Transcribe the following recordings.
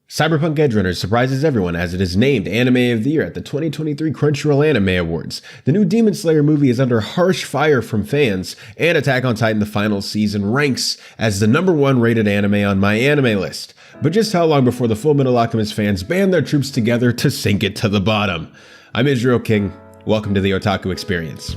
Cyberpunk Edgerunners surprises everyone as it is named Anime of the Year at the 2023 Crunchyroll Anime Awards. The new Demon Slayer movie is under harsh fire from fans, and Attack on Titan the final season ranks as the #1 rated anime on MyAnimeList. But just how long before the full Metal Alchemist fans band their troops together to sink it to the bottom? I'm Israel King. Welcome to the Otaku Experience.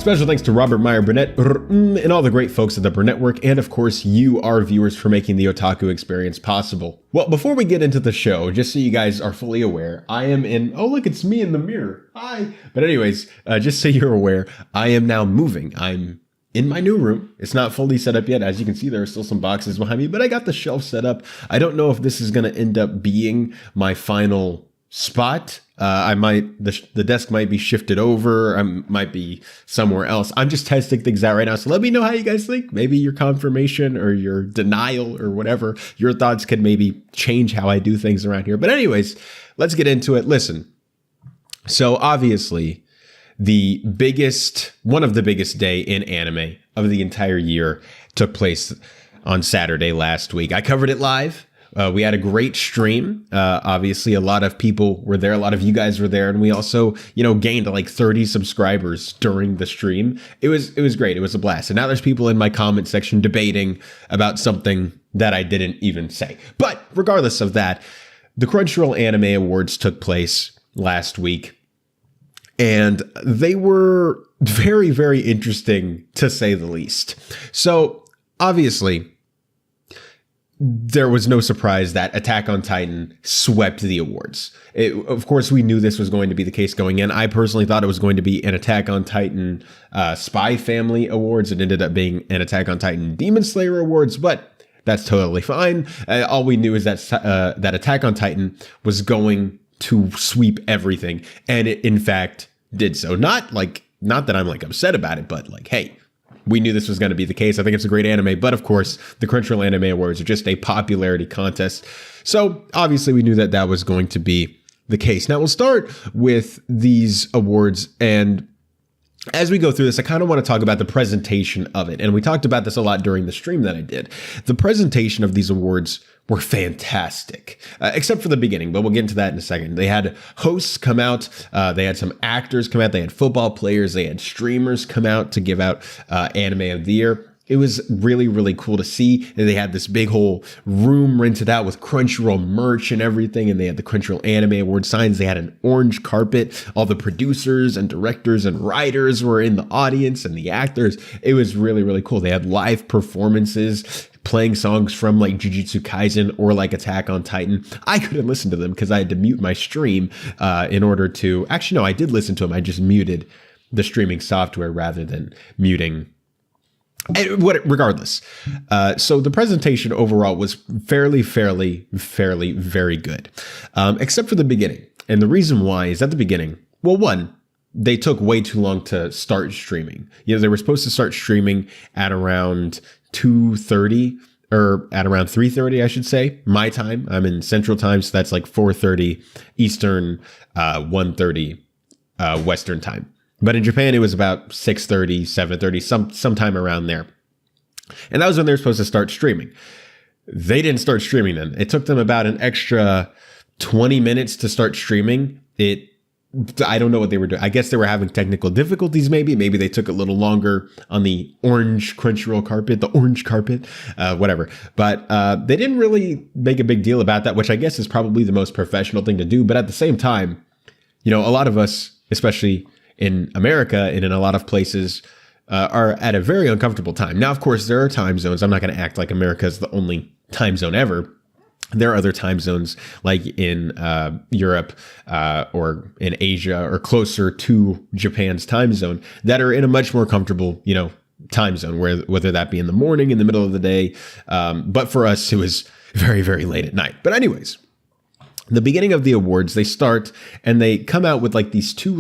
Special thanks to Robert Meyer Burnett and all the great folks at the Burnett Network, and of course you, our viewers, for making the Otaku Experience possible. Well, before we get into the show, just so you guys are fully aware, I am in, oh look, it's me in the mirror, hi. But anyways, just so you're aware, I am now moving. I'm in my new room. It's not fully set up yet. As you can see, there are still some boxes behind me, but I got the shelf set up. I don't know if this is going to end up being my final spot. The desk might be shifted over. I might be somewhere else. I'm just testing things out right now. So let me know how you guys think. Maybe your confirmation or your denial or whatever, your thoughts could maybe change how I do things around here. But anyways, let's get into it. Listen. So obviously one of the biggest day in anime of the entire year took place on Saturday last week. I covered it live. We had a great stream. Obviously, a lot of people were there. A lot of you guys were there. And we also, gained like 30 subscribers during the stream. It was great. It was a blast. And now there's people in my comment section debating about something that I didn't even say. But regardless of that, the Crunchyroll Anime Awards took place last week. And they were very, very interesting, to say the least. So obviously, there was no surprise that Attack on Titan swept the awards. Of course, we knew this was going to be the case going in. I personally thought it was going to be an Attack on Titan Spy Family Awards. It ended up being an Attack on Titan Demon Slayer Awards, but that's totally fine. All we knew is that Attack on Titan was going to sweep everything, and it in fact did so. Not that I'm upset about it, but hey, we knew this was going to be the case. I think it's a great anime, but of course, the Crunchyroll Anime Awards are just a popularity contest. So obviously, we knew that that was going to be the case. Now, we'll start with these awards, and as we go through this, I kind of want to talk about the presentation of it. And we talked about this a lot during the stream that I did. The presentation of these awards were fantastic, except for the beginning, but we'll get into that in a second. They had hosts come out. They had some actors come out. They had football players. They had streamers come out to give out Anime of the Year. It was really, really cool to see. And they had this big whole room rented out with Crunchyroll merch and everything. And they had the Crunchyroll Anime Award signs. They had an orange carpet. All the producers and directors and writers were in the audience, and the actors. It was really, really cool. They had live performances playing songs from Jujutsu Kaisen or Attack on Titan. I couldn't listen to them because I had to mute my stream in order to... Actually, no, I did listen to them. I just muted the streaming software rather than muting... Regardless, so the presentation overall was fairly, very good, except for the beginning. And the reason why is at the beginning, well, one, they took way too long to start streaming. They were supposed to start streaming at around 2:30 or at around 3:30, I should say, my time. I'm in Central Time, so that's 4:30 Eastern, 1:30 Western Time. But in Japan, it was about 6:30, 7:30, sometime around there. And that was when they were supposed to start streaming. They didn't start streaming then. It took them about an extra 20 minutes to start streaming. I don't know what they were doing. I guess they were having technical difficulties, maybe. Maybe they took a little longer on the orange Crunchyroll carpet, whatever. But they didn't really make a big deal about that, which I guess is probably the most professional thing to do. But at the same time, a lot of us, especially in America and in a lot of places, are at a very uncomfortable time. Now, of course, there are time zones. I'm not going to act like America is the only time zone ever. There are other time zones like in Europe or in Asia or closer to Japan's time zone that are in a much more comfortable, time zone, whether that be in the morning, in the middle of the day. But for us, it was very, very late at night. But anyways, the beginning of the awards, they start and they come out with these two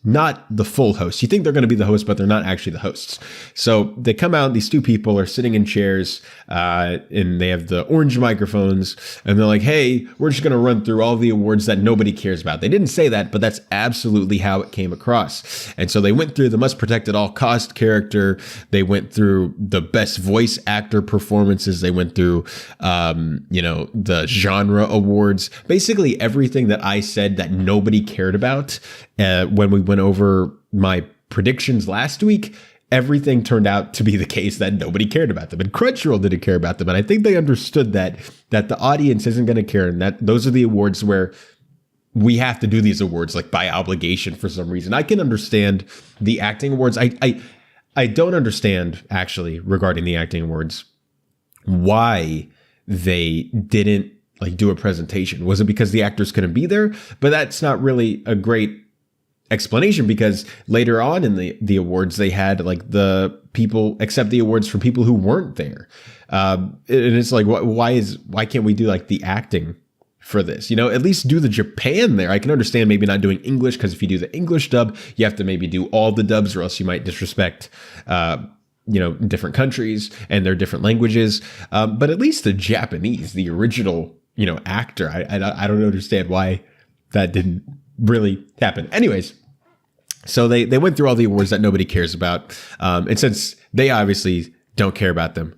not the full host. You think they're going to be the host, but they're not actually the hosts. So they come out, these two people are sitting in chairs, and they have the orange microphones, and they're like, hey, we're just going to run through all the awards that nobody cares about. They didn't say that, but that's absolutely how it came across. And so they went through the must protect at all cost character. They went through the best voice actor performances. They went through, the genre awards, basically everything that I said that nobody cared about when we went over my predictions last week. Everything turned out to be the case that nobody cared about them, and Crunchyroll didn't care about them. And I think they understood that the audience isn't going to care, and that those are the awards where we have to do these awards like by obligation for some reason. I can understand the acting awards. I don't understand actually regarding the acting awards why they didn't like do a presentation. Was it because the actors couldn't be there? But that's not really a great explanation, because later on in the awards, they had like the people accept the awards for people who weren't there. And it's like, why can't we do like the acting for this? At least do the Japan there. I can understand maybe not doing English, because if you do the English dub, you have to maybe do all the dubs, or else you might disrespect different countries and their different languages. But at least the Japanese, the original, actor, I don't understand why that didn't really happen. Anyways, so they went through all the awards that nobody cares about. And since they obviously don't care about them,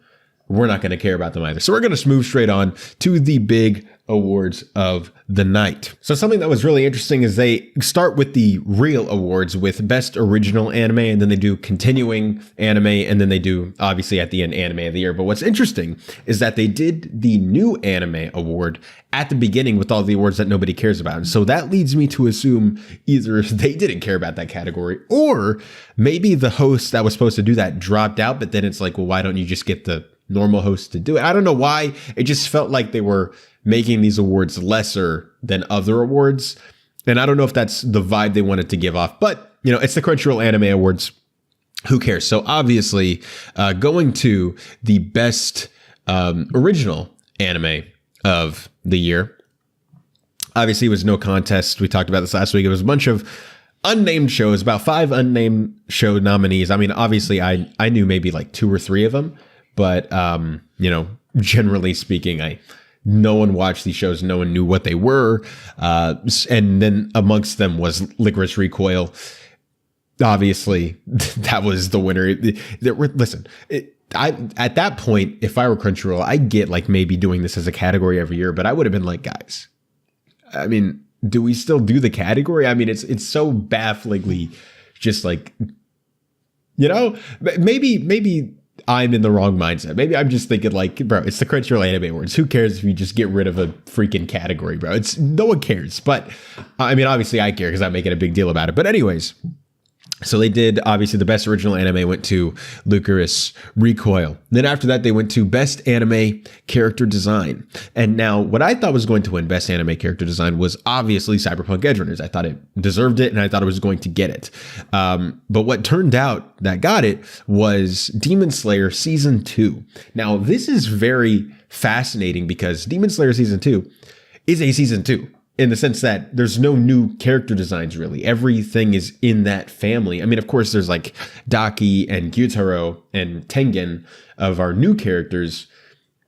we're not going to care about them either. So we're going to move straight on to the big awards of the night. So something that was really interesting is they start with the real awards with best original anime, and then they do continuing anime, and then they do obviously at the end anime of the year. But what's interesting is that they did the new anime award at the beginning with all the awards that nobody cares about. And so that leads me to assume either they didn't care about that category, or maybe the host that was supposed to do that dropped out, but then it's like, well, why don't you just get the normal host to do it? I don't know why. It just felt like they were making these awards lesser than other awards. And I don't know if that's the vibe they wanted to give off, but it's the Crunchyroll Anime Awards. Who cares? So obviously, going to the best original anime of the year, obviously it was no contest. We talked about this last week. It was a bunch of unnamed shows, about 5 unnamed show nominees. I mean, obviously I knew maybe like 2 or 3 of them, but generally speaking, no one watched these shows. No one knew what they were. And then amongst them was Licorice Recoil. Obviously, that was the winner. At that point, if I were Crunchyroll, I get like maybe doing this as a category every year, but I would have been like, guys, I mean, do we still do the category? I mean, it's so bafflingly just like, maybe I'm in the wrong mindset. Maybe I'm just thinking like, bro, it's the Crunchyroll Anime Awards. Who cares if you just get rid of a freaking category, bro? No one cares. But I mean, obviously I care because I'm making a big deal about it. But anyways, so they did, obviously the best original anime went to Licorice Recoil. Then after that, they went to best anime character design. And now what I thought was going to win best anime character design was obviously Cyberpunk Edgerunners. I thought it deserved it, and I thought it was going to get it. But what turned out that got it was Demon Slayer Season 2. Now, this is very fascinating because Demon Slayer Season 2 is a Season 2. In the sense that there's no new character designs, really. Everything is in that family. I mean, of course, there's like Daki and Gyutaro and Tengen of our new characters,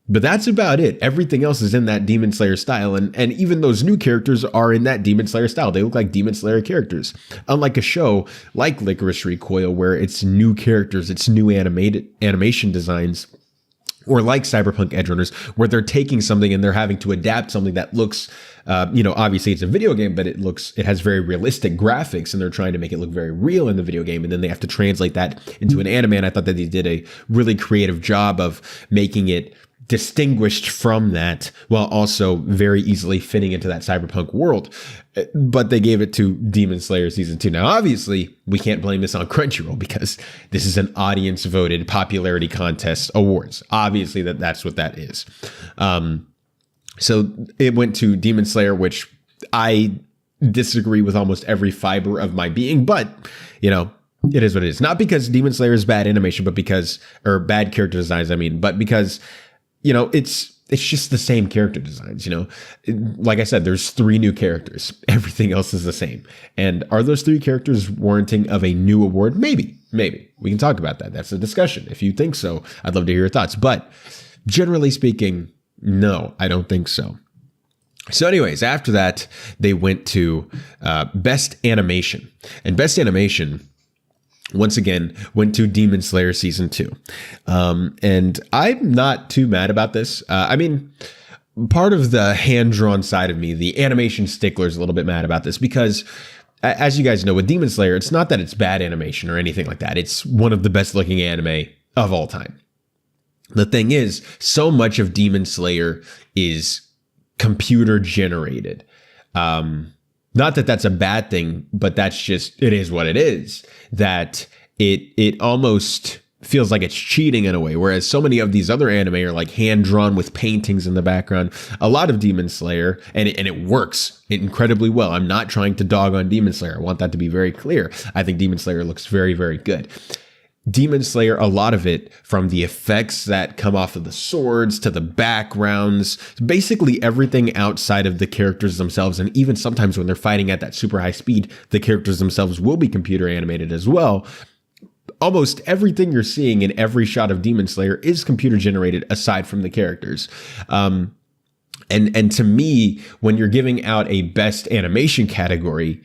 but that's about it. Everything else is in that Demon Slayer style. And even those new characters are in that Demon Slayer style. They look like Demon Slayer characters. Unlike a show like Licorice Recoil, where it's new characters, it's new animation designs, or like Cyberpunk Edgerunners, where they're taking something and they're having to adapt something that looks, obviously it's a video game, but it has very realistic graphics, and they're trying to make it look very real in the video game. And then they have to translate that into an anime. And I thought that they did a really creative job of making it distinguished from that, while also very easily fitting into that cyberpunk world. But they gave it to Demon Slayer Season 2. Now, obviously, we can't blame this on Crunchyroll because this is an audience-voted popularity contest awards. Obviously, that's what that is. So it went to Demon Slayer, which I disagree with almost every fiber of my being, but, it is what it is. Not because Demon Slayer is bad animation, but because, or bad character designs, but because, it's just the same character designs, Like I said, there's 3 new characters. Everything else is the same. And are those 3 characters warranting of a new award? Maybe. We can talk about that. That's a discussion. If you think so, I'd love to hear your thoughts. But generally speaking, no, I don't think so. So anyways, after that, they went to Best Animation. And Best Animation, once again, went to Demon Slayer Season 2. And I'm not too mad about this. Part of the hand-drawn side of me, the animation stickler, is a little bit mad about this because, as you guys know, with Demon Slayer, it's not that it's bad animation or anything like that. It's one of the best-looking anime of all time. The thing is, so much of Demon Slayer is computer-generated. Not that that's a bad thing, but that's just, it is what it is. That it almost feels like it's cheating in a way, whereas so many of these other anime are like hand-drawn with paintings in the background. A lot of Demon Slayer, and it works incredibly well. I'm not trying to dog on Demon Slayer. I want that to be very clear. I think Demon Slayer looks very, very good. Demon Slayer, a lot of it, from the effects that come off of the swords to the backgrounds, basically everything outside of the characters themselves. And even sometimes when they're fighting at that super high speed, the characters themselves will be computer animated as well. Almost everything you're seeing in every shot of Demon Slayer is computer generated aside from the characters. And to me, when you're giving out a best animation category,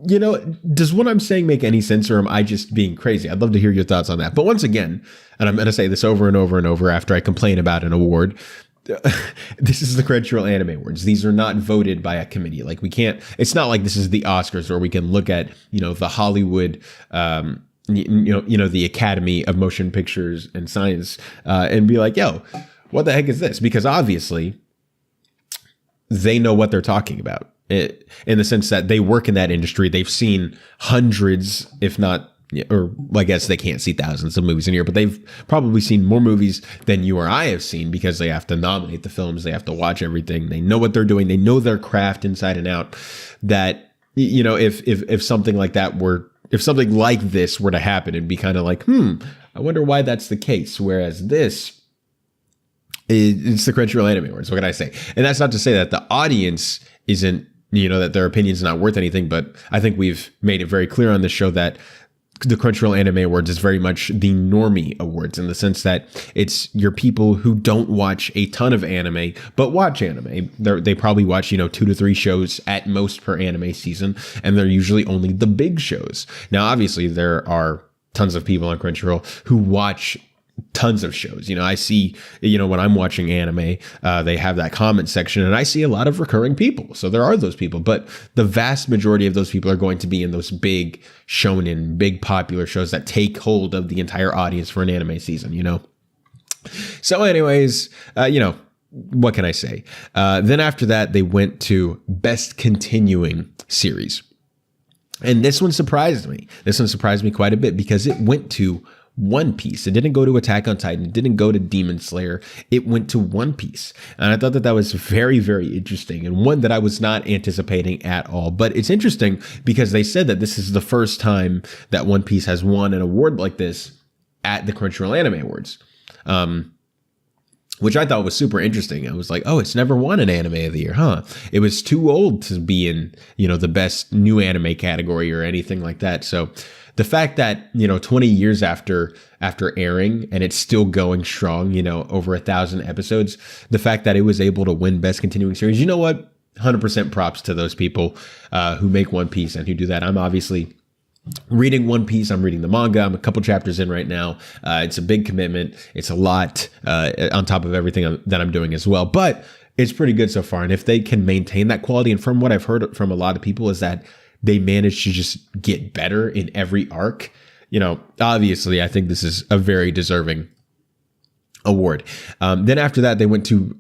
does what I'm saying make any sense, or am I just being crazy? I'd love to hear your thoughts on that. But once again, and I'm going to say this over and over and over after I complain about an award, this is the Crunchyroll Anime Awards. These are not voted by a committee. Like, we can't, it's not like this is the Oscars where we can look at, the Hollywood, the Academy of Motion Pictures and Science, and be like, yo, what the heck is this? Because obviously they know what they're talking about. In the sense that they work in that industry. They've seen hundreds, if not, or I guess they can't see thousands of movies in a year, but they've probably seen more movies than you or I have seen because they have to nominate the films. They have to watch everything. They know what they're doing. They know their craft inside and out. That, if something like that if something like this were to happen, it'd be kind of like, I wonder why that's the case. Whereas it's the Crunchyroll Anime Awards. What can I say? And that's not to say that the audience isn't, that their opinion's not worth anything, but I think we've made it very clear on this show that the Crunchyroll Anime Awards is very much the normie awards, in the sense that it's your people who don't watch a ton of anime, but watch anime. They probably watch, 2 to 3 shows at most per anime season, and they're usually only the big shows. Now, obviously, there are tons of people on Crunchyroll who watch tons of shows. I see, when I'm watching anime, they have that comment section, and I see a lot of recurring people. So there are those people, but the vast majority of those people are going to be in those big shonen, big popular shows that take hold of the entire audience for an anime season, So anyways, what can I say? Then after that, they went to Best Continuing Series. And this one surprised me. This one surprised me quite a bit because it went to One Piece. It didn't go to Attack on Titan. It didn't go to Demon Slayer. It went to One Piece. And I thought that was very, very interesting, and one that I was not anticipating at all. But it's interesting because they said that this is the first time that One Piece has won an award like this at the Crunchyroll Anime Awards, which I thought was super interesting. I was like, oh, it's never won an anime of the year, huh? It was too old to be in, the best new anime category or anything like that. So the fact that, 20 years after airing and it's still going strong, over 1,000 episodes, the fact that it was able to win Best Continuing Series, you know what? 100% props to those people who make One Piece and who do that. I'm obviously reading One Piece. I'm reading the manga. I'm a couple chapters in right now. It's a big commitment. It's a lot on top of everything that I'm doing as well. But it's pretty good so far. And if they can maintain that quality, and from what I've heard from a lot of people is that they managed to just get better in every arc. Obviously, I think this is a very deserving award. Then after that, they went to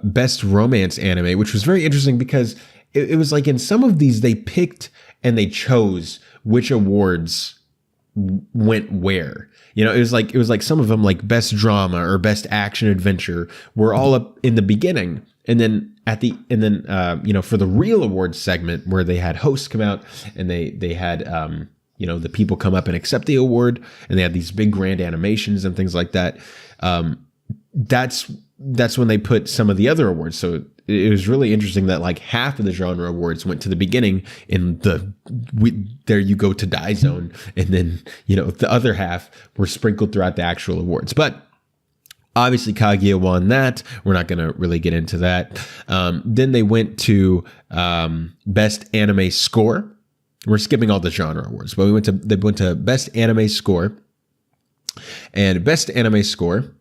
Best Romance Anime, which was very interesting because it was like in some of these, they picked and they chose which awards went where. It was like some of them, like Best Drama or Best Action Adventure, were all up in the beginning. And then for the real awards segment where they had hosts come out and they had, the people come up and accept the award, and they had these big grand animations and things like that. that's when they put some of the other awards. So it was really interesting that like half of the genre awards went to the beginning in the there you go to die zone, and then the other half were sprinkled throughout the actual awards. But obviously Kaguya won that. We're not going to really get into that. Then they went to best anime score. We're skipping all the genre awards, but they went to best anime score, and best anime score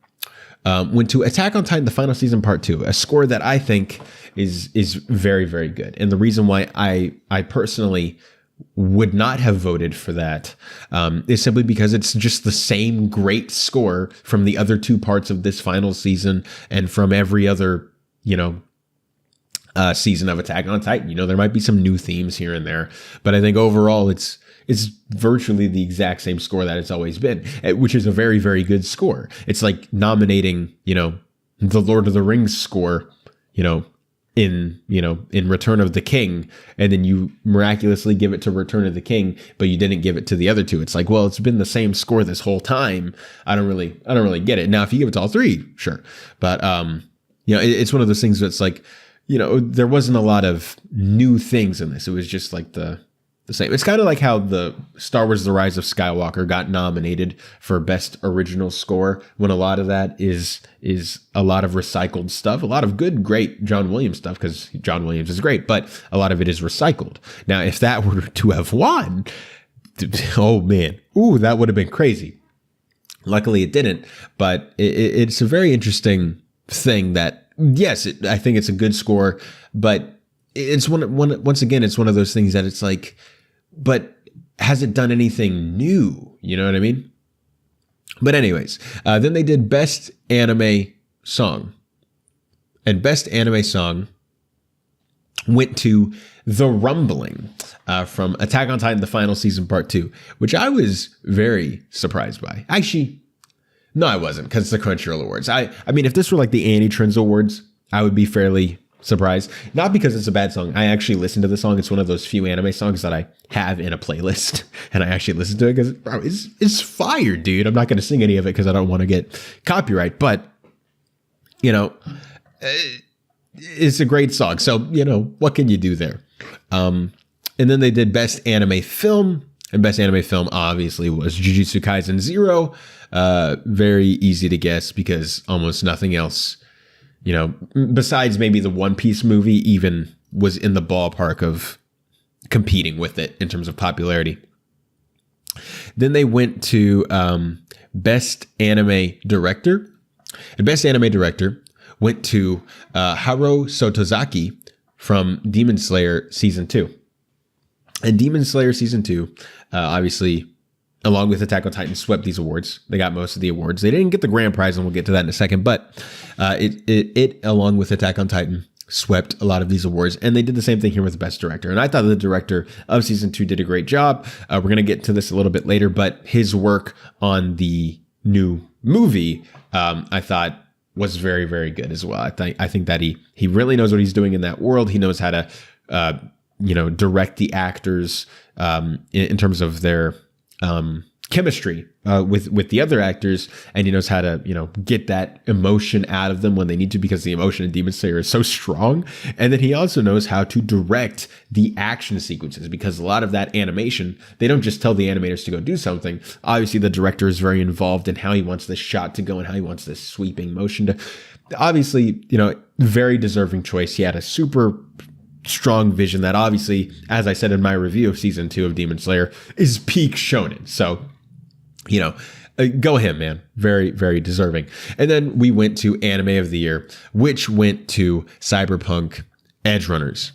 went to Attack on Titan: The Final Season Part 2, a score that I think is very, very good. And the reason why I personally would not have voted for that is simply because it's just the same great score from the other two parts of this final season and from every other, season of Attack on Titan. There might be some new themes here and there, but I think overall it's virtually the exact same score that it's always been, which is a very, very good score. It's like nominating, the Lord of the Rings score, in Return of the King, and then you miraculously give it to Return of the King, but you didn't give it to the other two. It's like, well, it's been the same score this whole time. I don't really get it. Now, if you give it to all three, sure. But, it's one of those things that's like, there wasn't a lot of new things in this. It was just like the same. It's kind of like how the Star Wars: The Rise of Skywalker got nominated for best original score, when a lot of that is a lot of recycled stuff, a lot of good, great John Williams stuff, because John Williams is great, but a lot of it is recycled. Now, if that were to have won, oh man, that would have been crazy. Luckily it didn't, but it's a very interesting thing that, yes, I think it's a good score, but it's once again, it's one of those things that it's like, but has it done anything new? You know what I mean? But anyways, then they did best anime song, and best anime song went to The Rumbling from Attack on Titan: The Final Season Part 2, which I was very surprised by. Actually, no, I wasn't, because it's the Crunchyroll Awards. I mean, if this were like the Annie Trends Awards, I would be fairly surprised. Not because it's a bad song. I actually listened to the song. It's one of those few anime songs that I have in a playlist, and I actually listen to it because it's fire, dude. I'm not going to sing any of it because I don't want to get copyright, but it's a great song. So, what can you do there? And then they did best anime film, and best anime film obviously was Jujutsu Kaisen 0. Very easy to guess because almost nothing else, besides maybe the One Piece movie, even was in the ballpark of competing with it in terms of popularity. Then they went to best anime director, and best anime director went to Haro Sotozaki from Demon Slayer Season 2. And Demon Slayer Season 2, obviously, along with Attack on Titan, swept these awards. They got most of the awards. They didn't get the grand prize, and we'll get to that in a second. But it along with Attack on Titan, swept a lot of these awards. And they did the same thing here with Best Director. And I thought the director of Season 2 did a great job. We're going to get to this a little bit later, but his work on the new movie, I thought was very, very good as well. I think that he really knows what he's doing in that world. He knows how to, direct the actors in terms of their chemistry with the other actors, and he knows how to get that emotion out of them when they need to, because the emotion in Demon Slayer is so strong. And then he also knows how to direct the action sequences, because a lot of that animation, they don't just tell the animators to go do something. Obviously the director is very involved in how he wants this shot to go and how he wants this sweeping motion to, obviously, very deserving choice. He had a super strong vision that, obviously, as I said in my review of Season 2 of Demon Slayer, is peak shonen. So, go him, man. Very, very deserving. And then we went to Anime of the Year, which went to Cyberpunk Edgerunners.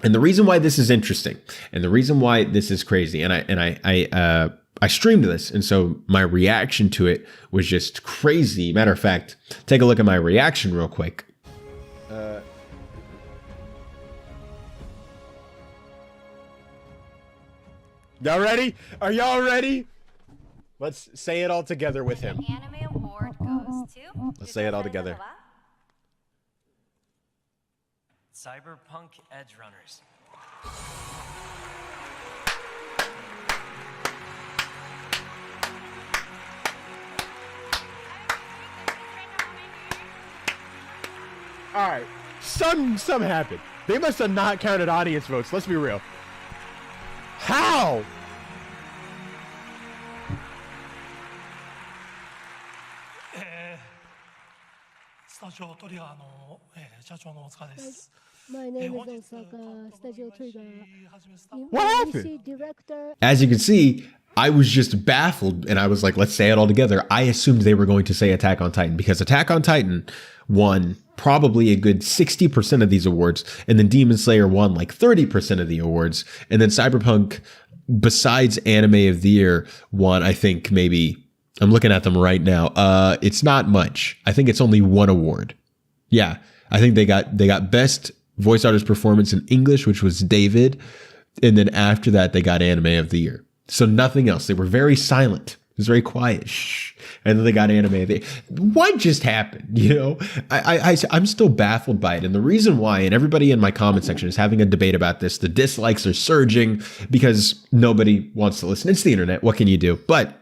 And the reason why this is interesting, and the reason why this is crazy, and I streamed this, and so my reaction to it was just crazy. Matter of fact, take a look at my reaction real quick. Y'all ready? Are y'all ready? Let's say it all together with him. The Anime Award goes to... Let's say it all together. Cyberpunk Edgerunners. All right. Some happened. They must have not counted audience votes. Let's be real. How? スタジオトリガーの、社長の大塚です。 My name is Osaka, Studio Trigger. What happened? Director. As you can see, I was just baffled, and I was like, let's say it all together. I assumed they were going to say Attack on Titan, because Attack on Titan won probably a good 60% of these awards, and then Demon Slayer won like 30% of the awards, and then Cyberpunk, besides Anime of the Year, won, I think, maybe, I'm looking at them right now, it's not much. I think it's only one award. Yeah, I think they got Best Voice Artist Performance in English, which was David, and then after that, they got Anime of the Year. So nothing else. They were very silent. It was very quiet. Shh. And then they got Anime of the Year. What just happened? You know, I'm still baffled by it. And the reason why, and everybody in my comment section is having a debate about this, the dislikes are surging because nobody wants to listen. It's the internet. What can you do? But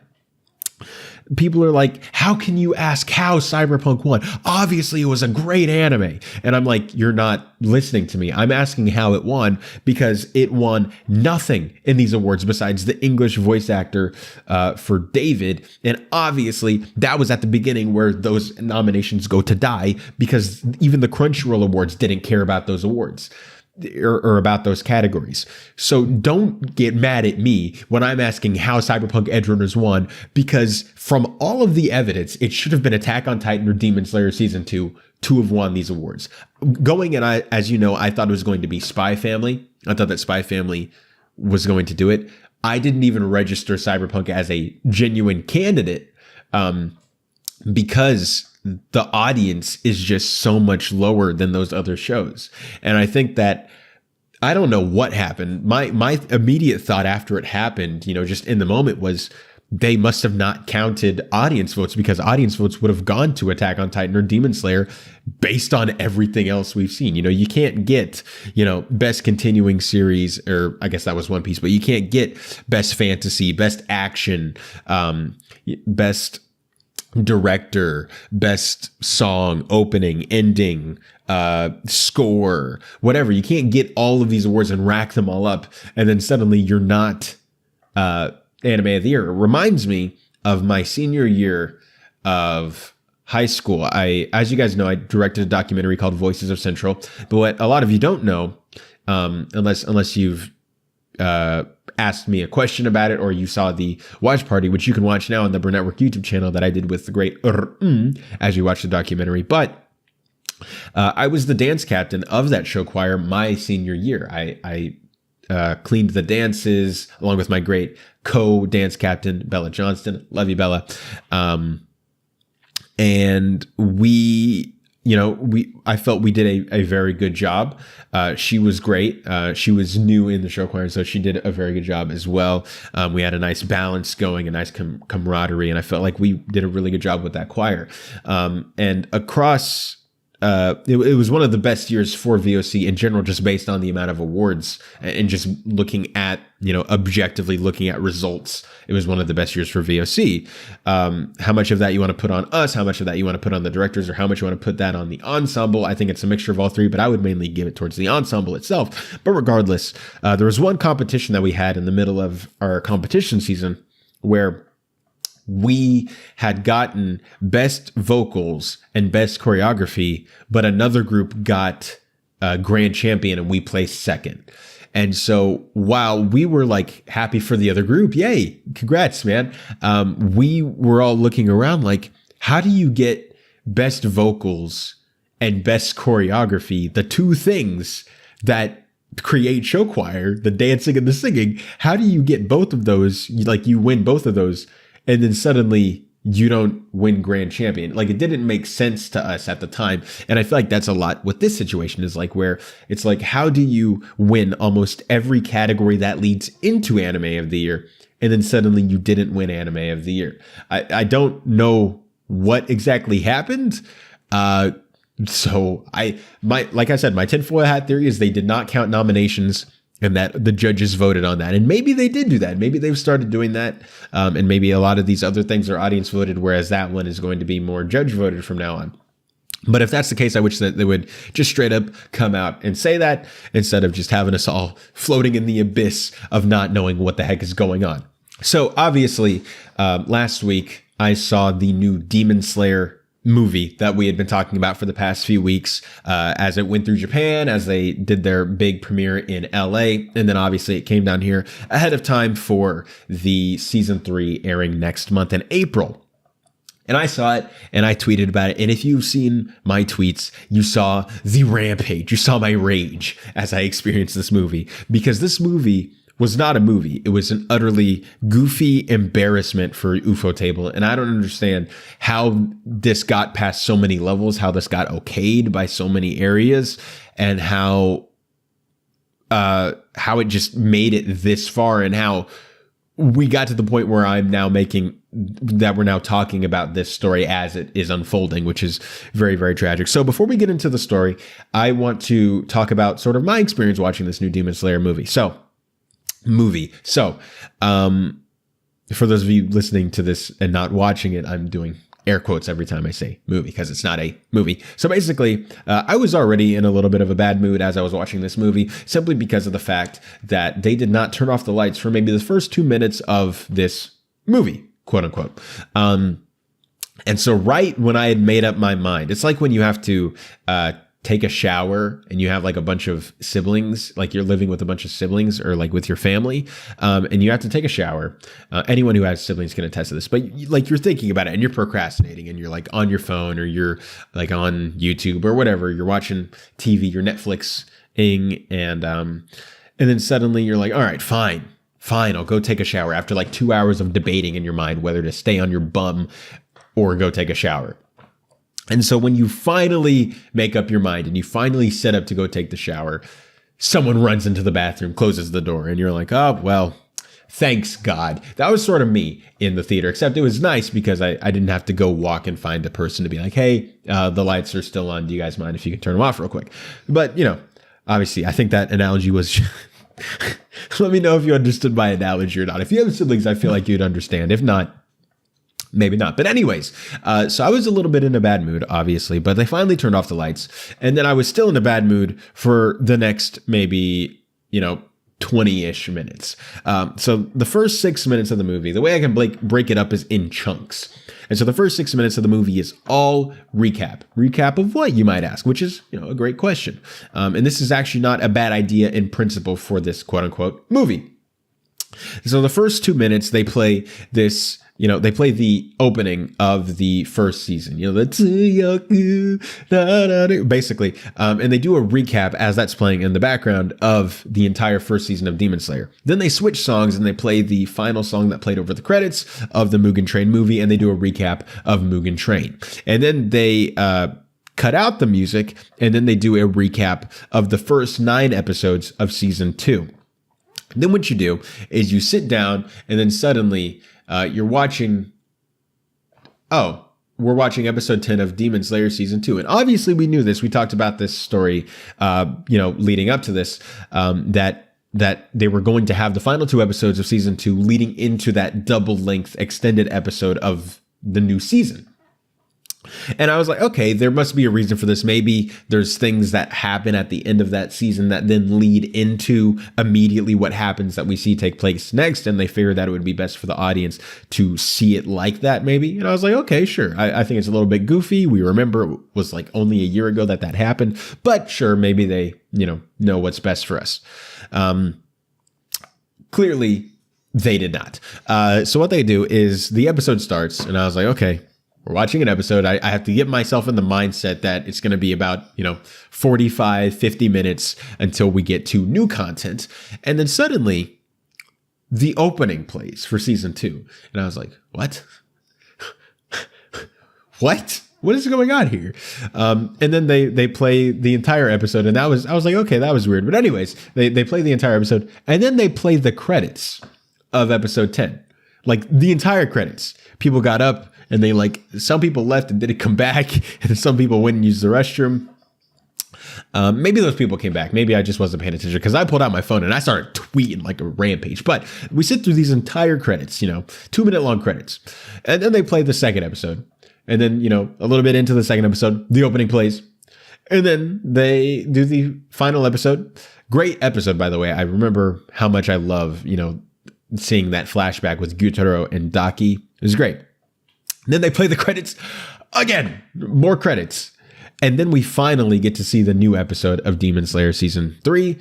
people are like, how can you ask how Cyberpunk won? Obviously, it was a great anime. And I'm like, you're not listening to me. I'm asking how it won because it won nothing in these awards besides the English voice actor for David. And obviously, that was at the beginning where those nominations go to die because even the Crunchyroll Awards didn't care about those awards. Or about those categories. So don't get mad at me when I'm asking how Cyberpunk Edgerunners won, because from all of the evidence, it should have been Attack on Titan or Demon Slayer Season 2 to have won these awards. Going in, as you know, I thought it was going to be Spy Family. I thought that Spy Family was going to do it. I didn't even register Cyberpunk as a genuine candidate because the audience is just so much lower than those other shows. And I think that, I don't know what happened. My immediate thought after it happened, you know, just in the moment was they must have not counted audience votes because audience votes would have gone to Attack on Titan or Demon Slayer based on everything else we've seen. You know, you can't get, you know, best continuing series, or I guess that was One Piece, but you can't get best fantasy, best action, best director, best song, opening, ending, score, whatever. You can't get all of these awards and rack them all up, and then suddenly you're not Anime of the Year. It reminds me of my senior year of high school. As you guys know, I directed a documentary called Voices of Central. But what a lot of you don't know, unless you've asked me a question about it or you saw the watch party, which you can watch now on the Burn Network YouTube channel that I did with the great as you watch the documentary. But I was the dance captain of that show choir my senior year. I cleaned the dances along with my great co-dance captain, Bella Johnston. Love you, Bella. And I felt we did a very good job. She was great. She was new in the show choir, so she did a very good job as well. We had a nice balance going, a nice camaraderie, and I felt like we did a really good job with that choir. And across, it was one of the best years for VOC in general, just based on the amount of awards and just looking at, objectively looking at results. It was one of the best years for VOC. How much of that you want to put on us, how much of that you want to put on the directors, or how much you want to put that on the ensemble. I think it's a mixture of all three, but I would mainly give it towards the ensemble itself. But regardless, there was one competition that we had in the middle of our competition season where we had gotten best vocals and best choreography, but another group got grand champion and we placed second. And so while we were like happy for the other group, yay, congrats, man. We were all looking around like, how do you get best vocals and best choreography, the two things that create show choir, the dancing and the singing? How do you get both of those? Like you win both of those, and then suddenly you don't win grand champion. Like, it didn't make sense to us at the time. And I feel like that's a lot what this situation is like, where it's like, how do you win almost every category that leads into Anime of the Year, and then suddenly you didn't win Anime of the Year? I don't know what exactly happened. So like I said, my tinfoil hat theory is they did not count nominations, and that the judges voted on that. And maybe they did do that. Maybe they've started doing that. And maybe a lot of these other things are audience voted, whereas that one is going to be more judge voted from now on. But if that's the case, I wish that they would just straight up come out and say that instead of just having us all floating in the abyss of not knowing what the heck is going on. So obviously, last week I saw the new Demon Slayer movie that we had been talking about for the past few weeks as it went through Japan, as they did their big premiere in LA. And then obviously it came down here ahead of time for the season 3 airing next month in April. And I saw it and I tweeted about it. And if you've seen my tweets, you saw the rampage. You saw my rage as I experienced this movie, because this movie was not a movie. It was an utterly goofy embarrassment for Ufotable. And I don't understand how this got past so many levels, how this got okayed by so many areas, and how it just made it this far, and how we got to the point where we're now talking about this story as it is unfolding, which is very, very tragic. So before we get into the story, I want to talk about sort of my experience watching this new Demon Slayer movie. So for those of you listening to this and not watching it, I'm doing air quotes every time I say movie because it's not a movie. So basically, I was already in a little bit of a bad mood as I was watching this movie, simply because of the fact that they did not turn off the lights for maybe the first 2 minutes of this movie, quote unquote. And so right when I had made up my mind, it's like when you have to take a shower and you have like a bunch of siblings, like you're living with a bunch of siblings or like with your family, and you have to take a shower. Anyone who has siblings can attest to this, but like you're thinking about it and you're procrastinating and you're like on your phone or you're like on YouTube or whatever, you're watching TV, you're Netflixing, and then suddenly you're like, all right, fine, I'll go take a shower, after like 2 hours of debating in your mind whether to stay on your bum or go take a shower. And so when you finally make up your mind and you finally set up to go take the shower, someone runs into the bathroom, closes the door, and you're like, oh, well, thanks God. That was sort of me in the theater, except it was nice because I didn't have to go walk and find a person to be like, hey, the lights are still on. Do you guys mind if you can turn them off real quick? But, you know, obviously, I think that analogy was... Let me know if you understood my analogy or not. If you have siblings, I feel like you'd understand. If not, maybe not. But anyways, so I was a little bit in a bad mood, obviously, but they finally turned off the lights. And then I was still in a bad mood for the next maybe, 20-ish minutes. So the first 6 minutes of the movie, the way I can break it up is in chunks. And so the first 6 minutes of the movie is all recap. Recap of what, you might ask, which is, a great question. And this is actually not a bad idea in principle for this quote unquote movie. So the first 2 minutes, they play this, they play the opening of the first season, the Tsuyoku, basically. And they do a recap as that's playing in the background of the entire first season of Demon Slayer. Then they switch songs and they play the final song that played over the credits of the Mugen Train movie, and they do a recap of Mugen Train. And then they cut out the music, and then they do a recap of the first 9 episodes of season 2. Then what you do is you sit down, and then suddenly you're watching, we're watching episode 10 of Demon Slayer season 2. And obviously we knew this. We talked about this story, leading up to this, that they were going to have the final 2 episodes of season 2 leading into that double length extended episode of the new season. And I was like, okay, there must be a reason for this. Maybe there's things that happen at the end of that season that then lead into immediately what happens that we see take place next. And they figured that it would be best for the audience to see it like that, maybe. And I was like, okay, sure. I think it's a little bit goofy. We remember it was like only a year ago that happened. But sure, maybe they, know what's best for us. Clearly, they did not. So what they do is the episode starts, and I was like, okay, we're watching an episode. I have to get myself in the mindset that it's going to be about, 45, 50 minutes until we get to new content. And then suddenly the opening plays for season 2. And I was like, what? What is going on here? And then they play the entire episode. And I was like, okay, that was weird. But anyways, they play the entire episode. And then they play the credits of episode 10. Like the entire credits. People got up. And they some people left and didn't come back. And some people went and used the restroom. Maybe those people came back. Maybe I just wasn't paying attention because I pulled out my phone and I started tweeting like a rampage. But we sit through these entire credits, 2-minute long credits. And then they play the second episode. And then, a little bit into the second episode, the opening plays. And then they do the final episode. Great episode, by the way. I remember how much I love, seeing that flashback with Gyutaro and Daki. It was great. And then they play the credits again. More credits. And then we finally get to see the new episode of Demon Slayer Season 3.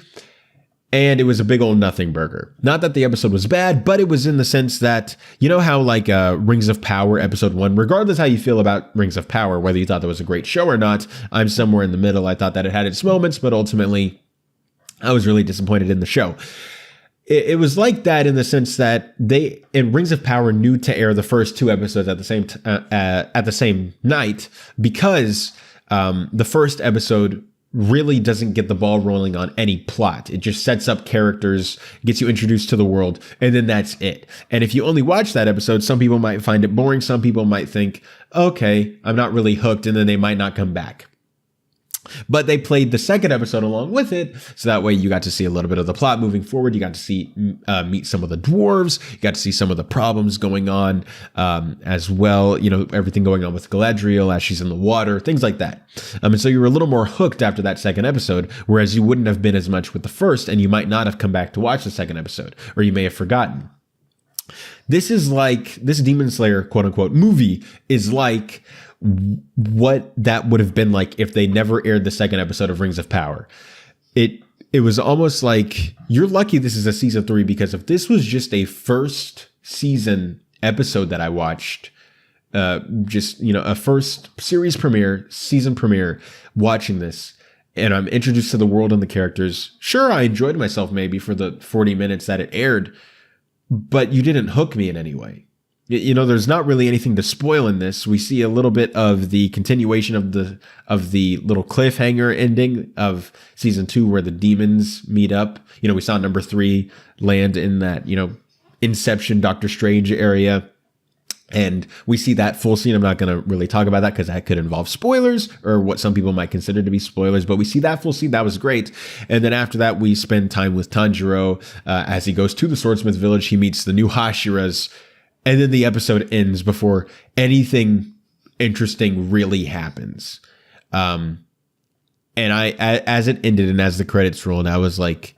And it was a big old nothing burger. Not that the episode was bad, but it was in the sense that, how like Rings of Power episode 1, regardless how you feel about Rings of Power, whether you thought that was a great show or not, I'm somewhere in the middle. I thought that it had its moments, but ultimately I was really disappointed in the show. It was like that in the sense that they, in Rings of Power, knew to air the first 2 episodes at the same night because the first episode really doesn't get the ball rolling on any plot. It just sets up characters, gets you introduced to the world, and then that's it. And if you only watch that episode, some people might find it boring. Some people might think, okay, I'm not really hooked, and then they might not come back. But they played the second episode along with it, so that way you got to see a little bit of the plot moving forward. You got to see meet some of the dwarves. You got to see some of the problems going on as well. Everything going on with Galadriel as she's in the water, things like that. And so you were a little more hooked after that second episode, whereas you wouldn't have been as much with the first, and you might not have come back to watch the second episode, or you may have forgotten. This Demon Slayer quote unquote movie is like what that would have been like if they never aired the second episode of Rings of Power. It was almost like, you're lucky this is a season 3, because if this was just a first season episode that I watched, a first series premiere, season premiere, watching this, and I'm introduced to the world and the characters, sure, I enjoyed myself maybe for the 40 minutes that it aired, but you didn't hook me in any way. There's not really anything to spoil in this. We see a little bit of the continuation of the little cliffhanger ending of season 2 where the demons meet up. We saw number 3 land in that, Inception, Doctor Strange area. And we see that full scene. I'm not going to really talk about that because that could involve spoilers, or what some people might consider to be spoilers. But we see that full scene. That was great. And then after that, we spend time with Tanjiro as he goes to the Swordsmith Village. He meets the new Hashiras. And then the episode ends before anything interesting really happens. And as it ended and as the credits rolled, I was like,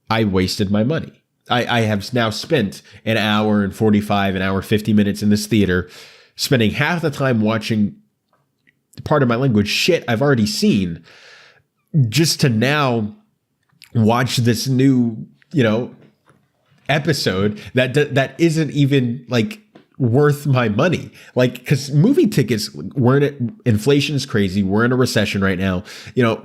I wasted my money. I have now spent an hour and 45, an hour 50 minutes in this theater, spending half the time watching, part of my language, shit I've already seen, just to now watch this new, episode that isn't even like worth my money. Like, because movie tickets, inflation is crazy. We're in a recession right now.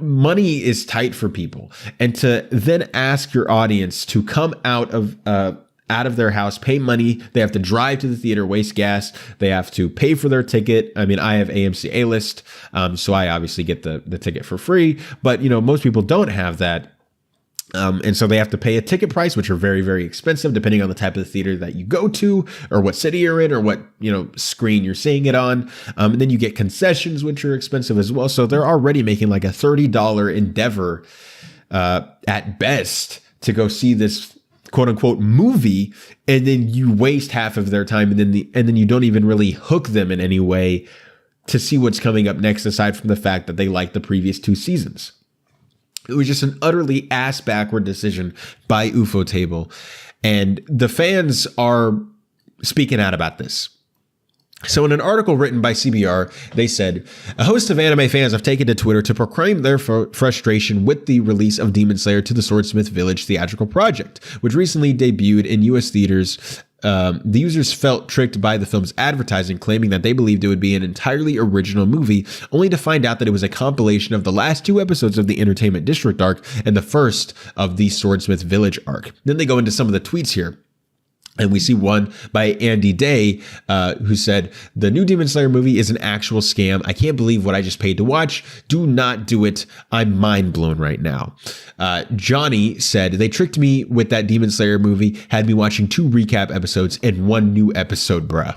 Money is tight for people. And to then ask your audience to come out of their house, pay money. They have to drive to the theater, waste gas. They have to pay for their ticket. I mean, I have AMC A-List, so I obviously get the ticket for free. But, most people don't have that. And so they have to pay a ticket price, which are very, very expensive, depending on the type of the theater that you go to, or what city you're in, or what, screen you're seeing it on. And then you get concessions, which are expensive as well. So they're already making like a $30 endeavor at best to go see this quote unquote movie. And then you waste half of their time. And then you don't even really hook them in any way to see what's coming up next, aside from the fact that they like the previous 2 seasons. It was just an utterly ass-backward decision by Ufotable. And the fans are speaking out about this. So in an article written by CBR, they said, a host of anime fans have taken to Twitter to proclaim their frustration with the release of Demon Slayer to the Swordsmith Village theatrical project, which recently debuted in U.S. theaters. The users felt tricked by the film's advertising, claiming that they believed it would be an entirely original movie, only to find out that it was a compilation of the last 2 episodes of the Entertainment District arc and the first of the Swordsmith Village arc. Then they go into some of the tweets here. And we see one by Andy Day, who said, the new Demon Slayer movie is an actual scam. I can't believe what I just paid to watch. Do not do it. I'm mind blown right now. Johnny said, they tricked me with that Demon Slayer movie, had me watching 2 recap episodes and 1 new episode, bruh.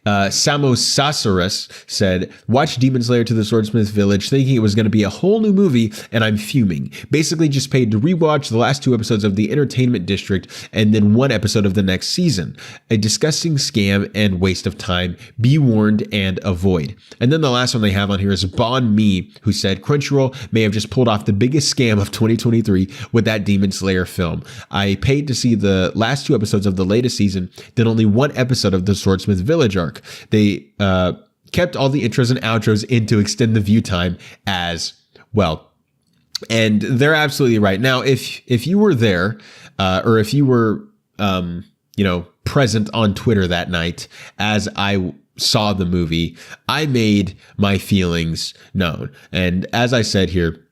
Samosasaurus said, watch Demon Slayer to the Swordsmith Village thinking it was going to be a whole new movie, and I'm fuming. Basically just paid to rewatch the last 2 episodes of the Entertainment District and then 1 episode of the next season. A disgusting scam and waste of time. Be warned and avoid. And then the last one they have on here is Bon Me, who said, Crunchyroll may have just pulled off the biggest scam of 2023 with that Demon Slayer film. I paid to see the last 2 episodes of the latest season, then only 1 episode of the Swordsmith Village arc. They kept all the intros and outros in to extend the view time as well. And they're absolutely right. Now, if you were there, or if you were, present on Twitter that night as I saw the movie, I made my feelings known. And as I said here,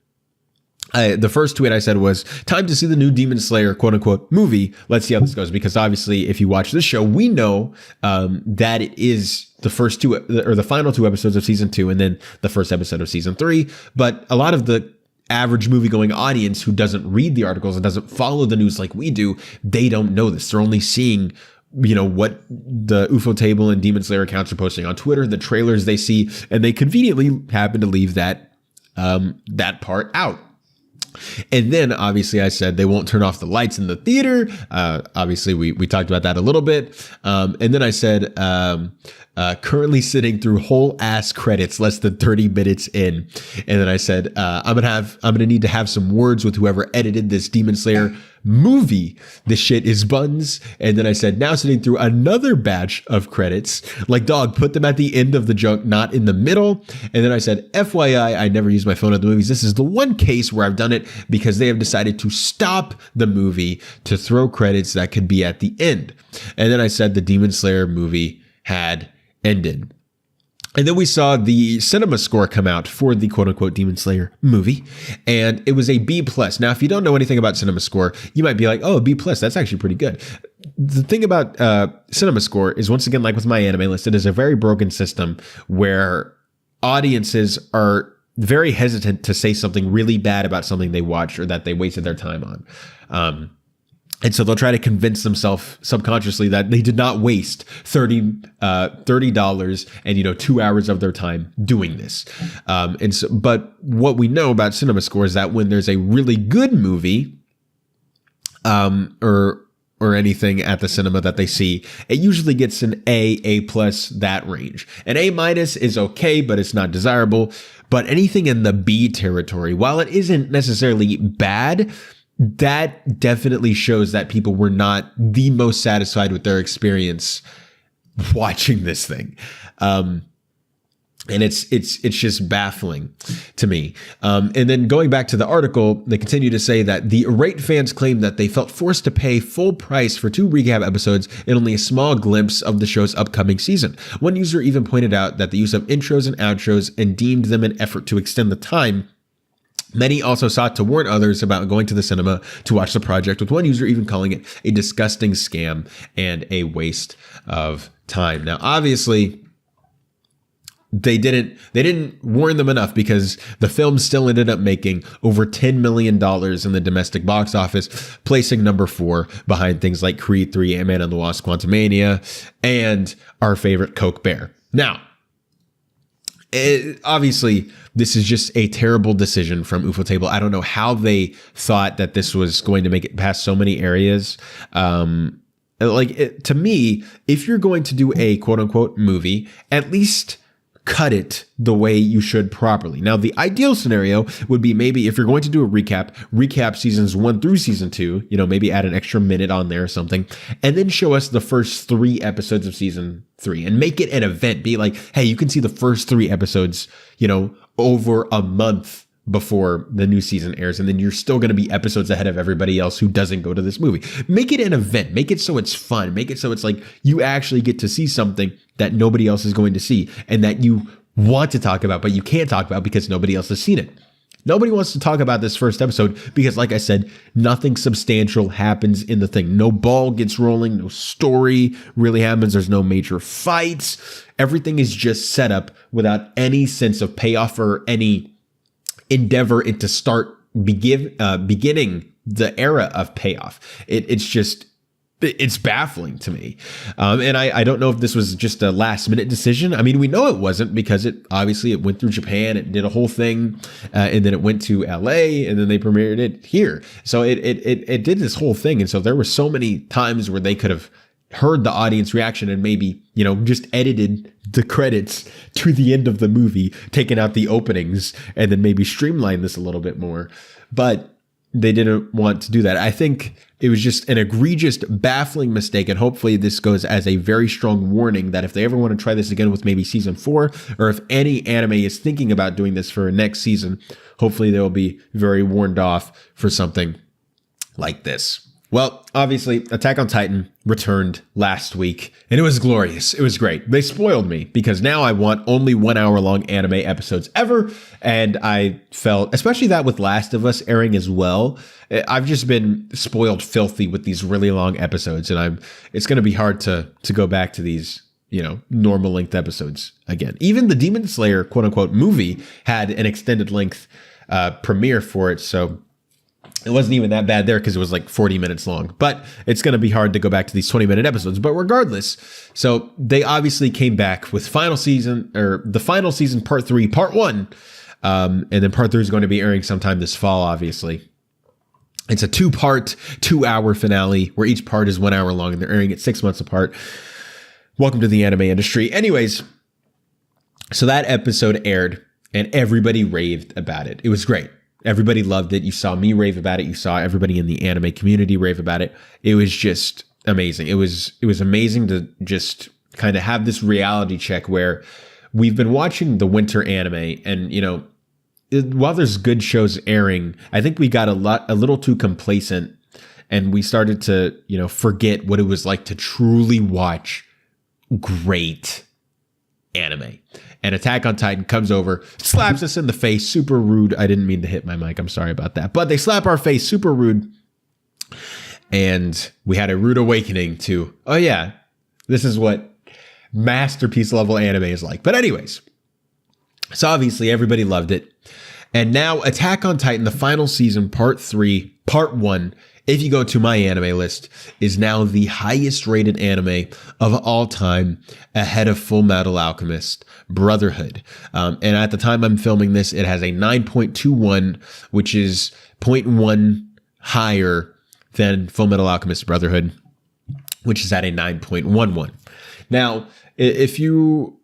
the first tweet I said was, time to see the new Demon Slayer quote unquote movie. Let's see how this goes. Because obviously if you watch this show, we know that it is the first 2 or the final 2 episodes of season 2 and then the first episode of season 3. But a lot of the average movie going audience who doesn't read the articles and doesn't follow the news like we do, they don't know this. They're only seeing what the UFO table and Demon Slayer accounts are posting on Twitter, the trailers they see, and they conveniently happen to leave that part out. And then obviously I said they won't turn off the lights in the theater. Obviously we talked about that a little bit. And then I said, currently sitting through whole ass credits, less than 30 minutes in. And then I said, I'm going to need to have some words with whoever edited this Demon Slayer movie. This shit is buns. And then I said, now sitting through another batch of credits, like, dog, put them at the end of the junk, not in the middle. And then I said, FYI, I never use my phone at the movies. This is the one case where I've done it because they have decided to stop the movie to throw credits that could be at the end. And then I said the Demon Slayer movie had ended. And then we saw the cinema score come out for the quote unquote Demon Slayer movie, and it was a B+. Now, if you don't know anything about cinema score, you might be like, oh, B+, that's actually pretty good. The thing about cinema score is, once again, like with MyAnimeList, it is a very broken system where audiences are very hesitant to say something really bad about something they watched or that they wasted their time on. And so they'll try to convince themselves subconsciously that they did not waste $30 and 2 hours of their time doing this. But what we know about cinema score is that when there's a really good movie, or anything at the cinema that they see, it usually gets an A+, that range. An A- is okay, but it's not desirable. But anything in the B territory, while it isn't necessarily bad, that definitely shows that people were not the most satisfied with their experience watching this thing. And it's just baffling to me. And then going back to the article, they continue to say that the irate fans claim that they felt forced to pay full price for 2 recap episodes and only a small glimpse of the show's upcoming season. One user even pointed out that the use of intros and outros and deemed them an effort to extend the time. Many also sought to warn others about going to the cinema to watch the project, with one user even calling it a disgusting scam and a waste of time. Now, obviously, they didn't warn them enough, because the film still ended up making over $10 million in the domestic box office, placing number 4 behind things like Creed 3, Ant-Man and the Wasp: Quantumania, and our favorite Coke Bear. Now, obviously, this is just a terrible decision from Ufotable. I don't know how they thought that this was going to make it past so many areas. To me, if you're going to do a quote unquote movie, at least cut it the way you should properly. Now, the ideal scenario would be, maybe if you're going to do a recap seasons 1 through season 2, maybe add an extra minute on there or something, and then show us the first 3 episodes of season 3 and make it an event. Be like, hey, you can see the first 3 episodes, over a month before the new season airs, and then you're still going to be episodes ahead of everybody else who doesn't go to this movie. Make it an event. Make it so it's fun. Make it so it's like you actually get to see something that nobody else is going to see, and that you want to talk about, but you can't talk about because nobody else has seen it. Nobody wants to talk about this first episode because, like I said, nothing substantial happens in the thing. No ball gets rolling. No story really happens. There's no major fights. Everything is just set up without any sense of payoff or any endeavor into beginning the era of payoff. It's just it's baffling to me. And I don't know if this was just a last minute decision. I mean, we know it wasn't, because it went through Japan, it did a whole thing, and then it went to LA, and then they premiered it here. So it did this whole thing. And so there were so many times where they could have heard the audience reaction and maybe, just edited the credits to the end of the movie, taken out the openings, and then maybe streamlined this a little bit more. But they didn't want to do that. I think it was just an egregious, baffling mistake. And hopefully this goes as a very strong warning that if they ever want to try this again with maybe season 4, or if any anime is thinking about doing this for next season, hopefully they will be very warned off for something like this. Well, obviously, Attack on Titan returned last week, and it was glorious. It was great. They spoiled me, because now I want only 1 hour long anime episodes ever, and I felt, especially that with Last of Us airing as well, I've just been spoiled filthy with these really long episodes, and it's going to be hard to go back to these, normal length episodes again. Even the Demon Slayer quote unquote movie had an extended length premiere for it, so it wasn't even that bad there, because it was like 40 minutes long. But it's going to be hard to go back to these 20-minute episodes. But regardless, so they obviously came back with the final season part 3, part 1. And then part 3 is going to be airing sometime this fall, obviously. It's a 2-part, 2-hour finale where each part is 1 hour long, and they're airing it 6 months apart. Welcome to the anime industry. Anyways, so that episode aired, and everybody raved about it. It was great. Everybody loved it. You saw me rave about it. You saw everybody in the anime community rave about it. It was just amazing. It was amazing to just kind of have this reality check where we've been watching the winter anime, and while there's good shows airing, I think we got a little too complacent, and we started to forget what it was like to truly watch great anime. And Attack on Titan comes over, slaps us in the face, super rude. I didn't mean to hit my mic. I'm sorry about that. But they slap our face, super rude. And we had a rude awakening to, oh yeah, this is what masterpiece level anime is like. But anyways, so obviously everybody loved it. And now Attack on Titan, the final season, part 3, part 1, if you go to MyAnimeList, is now the highest rated anime of all time, ahead of Full Metal Alchemist Brotherhood. And at the time I'm filming this, it has a 9.21, which is 0.1 higher than Full Metal Alchemist Brotherhood, which is at a 9.11. Now, if you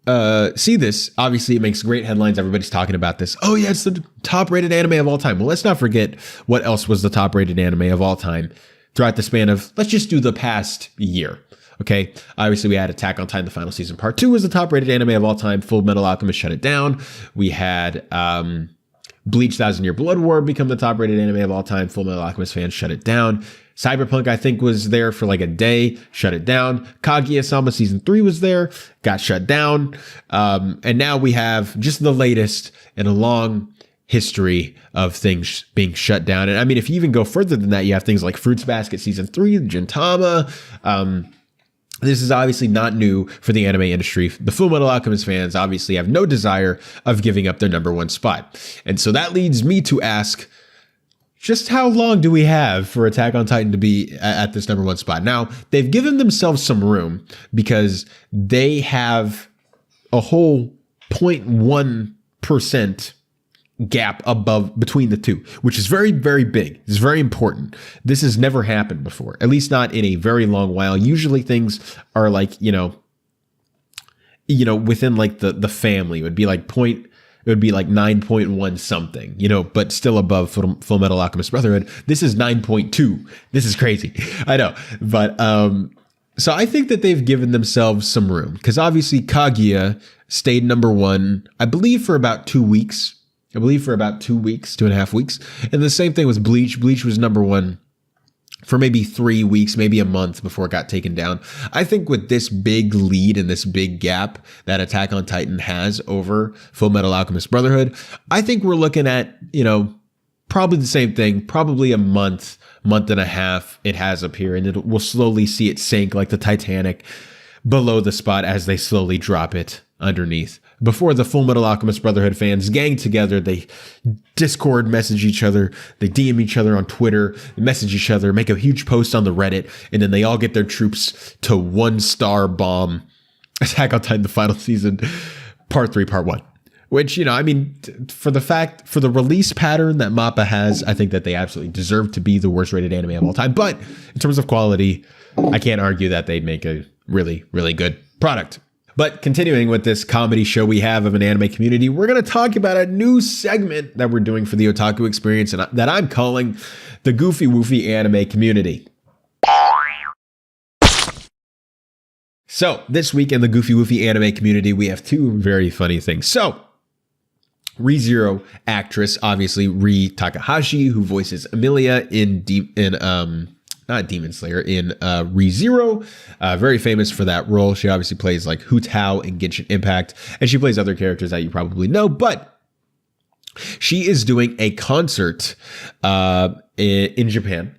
see this, obviously it makes great headlines. Everybody's talking about this. Oh yeah, it's the top rated anime of all time. Well, let's not forget what else was the top rated anime of all time throughout the span of, let's just do the past year. Okay. Obviously we had Attack on Titan, the final season. Part 2 was the top rated anime of all time. Full Metal Alchemist shut it down. We had Bleach 1000 Year Blood War become the top rated anime of all time. Full Metal Alchemist fans shut it down. Cyberpunk, I think, was there for like a day, shut it down. Kaguya-sama season 3 was there, got shut down. And now we have just the latest in a long history of things being shut down. And I mean, if you even go further than that, you have things like Fruits Basket season 3, Gintama. This is obviously not new for the anime industry. The Full Metal Alchemist fans obviously have no desire of giving up their number 1 spot. And so that leads me to ask, just how long do we have for Attack on Titan to be at this number 1 spot? Now, they've given themselves some room because they have a whole 0.1% gap between the two, which is very, very big. It's very important. This has never happened before, at least not in a very long while. Usually things are like, within like the family. It would be like 9.1 something, but still above Full Metal Alchemist Brotherhood. This is 9.2. This is crazy. I know. But so I think that they've given themselves some room, because obviously Kaguya stayed number 1, I believe, for about 2 weeks. 2.5 weeks. And the same thing with Bleach. Bleach was number 1 for maybe 3 weeks, maybe a month before it got taken down. I think with this big lead and this big gap that Attack on Titan has over Full Metal Alchemist Brotherhood, I think we're looking at, probably the same thing, probably a month and a half it has up here, and we'll slowly see it sink like the Titanic. below the spot as they slowly drop it underneath. Before the Full Metal Alchemist Brotherhood fans gang together, they Discord message each other, they DM each other on Twitter, message each other, make a huge post on the Reddit, and then they all get their troops to 1-star bomb Attack on Titan, the final season, part 3, part 1. Which, you know, I mean, for the release pattern that MAPPA has, I think that they absolutely deserve to be the worst rated anime of all time. But in terms of quality, I can't argue that they make a really, really good product. But continuing with this comedy show we have of an anime community, we're going to talk about a new segment that we're doing for the Otaku Experience and that I'm calling the Goofy Woofy Anime Community. So this week in the Goofy Woofy Anime Community, we have two very funny things. So ReZero actress, obviously Ri Takahashi, who voices Emilia in not Demon Slayer, in ReZero, very famous for that role. She obviously plays like Hu Tao in Genshin Impact, and she plays other characters that you probably know, but she is doing a concert in Japan.